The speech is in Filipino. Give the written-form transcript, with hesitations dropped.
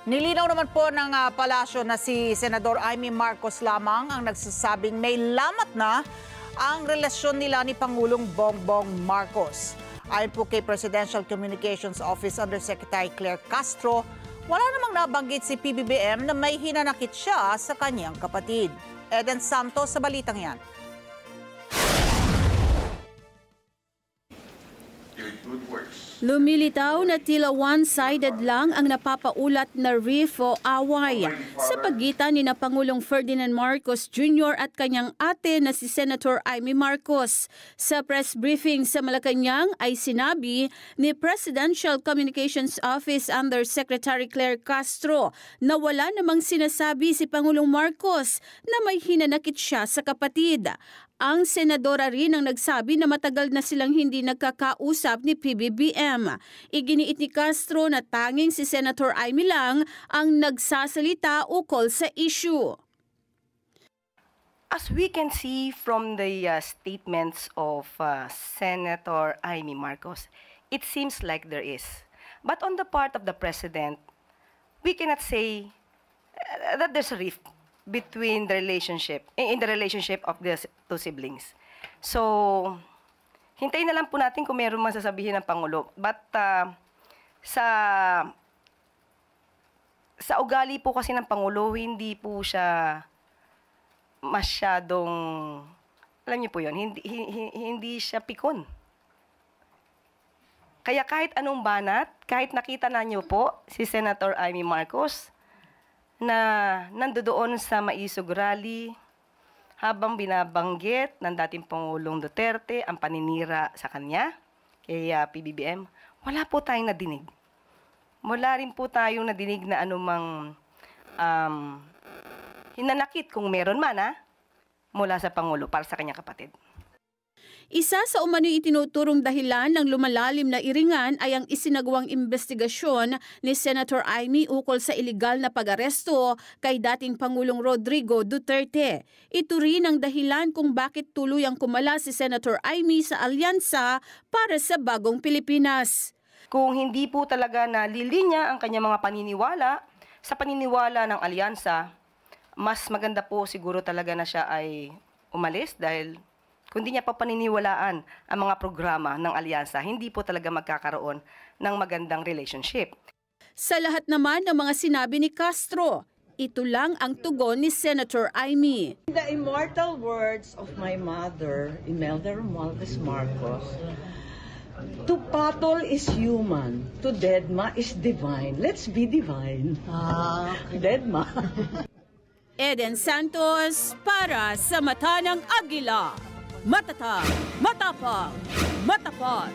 Nilinaw naman po ng palasyo na si Senador Amy Marcos lamang ang nagsasabing may lamat na ang relasyon nila ni Pangulong Bongbong Marcos. Ayon po kay Presidential Communications Office Undersecretary Claire Castro, wala namang nabanggit si PBBM na may hinanakit siya sa kanyang kapatid. Eden Santos sa balitang yan. Lumilitaw na tila one-sided lang ang napapaulat na riff o away sa pagitan ni na Pangulong Ferdinand Marcos Jr. at kanyang ate na si Senator Amy Marcos. Sa press briefing sa Malacanang ay sinabi ni Presidential Communications Office Undersecretary Claire Castro na wala namang sinasabi si Pangulong Marcos na may hinanakit siya sa kapatid. Ang senadora rin ang nagsabi na matagal na silang hindi nagkakausap ni PBBM. Iginiit ni Castro na tanging si Senator Amy lang ang nagsasalita ukol sa issue. As we can see from the statements of Senator Amy Marcos, it seems like there is. But on the part of the President, we cannot say that there's a rift between the relationship, in the relationship of the two siblings. So, hintayin na lang po natin kung meron man sasabihin ng Pangulo. But sa ugali po kasi ng Pangulo, hindi po siya masyadong, alam niyo po yun, hindi siya pikon. Kaya kahit anong banat, kahit nakita na niyo po si Senator Amy Marcos, na nandoon sa Maisog Rally habang binabanggit ng dating Pangulong Duterte ang paninira sa kanya, kay PBBM, wala po tayong nadinig. Wala rin po tayong nadinig na anumang hinanakit kung meron man mula sa Pangulo para sa kanyang kapatid. Isa sa umano'y itinuturong dahilan ng lumalalim na iringan ay ang isinagawang investigasyon ni Senator Amy ukol sa iligal na pag-aresto kay dating Pangulong Rodrigo Duterte. Ito rin ang dahilan kung bakit tuluyang kumala si Senator Amy sa alyansa para sa bagong Pilipinas. Kung hindi po talaga nalilinya ang kanyang mga paniniwala, sa paniniwala ng alyansa, mas maganda po siguro talaga na siya ay umalis dahil kung di niya pa paniniwalaan ang mga programa ng alyansa, hindi po talaga magkakaroon ng magandang relationship. Sa lahat naman ng mga sinabi ni Castro, ito lang ang tugon ni Senator Amy. The immortal words of my mother, Imelda Romualdez Marcos, to patol is human, to deadma is divine. Let's be divine. Deadma. Eden Santos para sa Mata ng Agila. Matatag, matapang, matapat.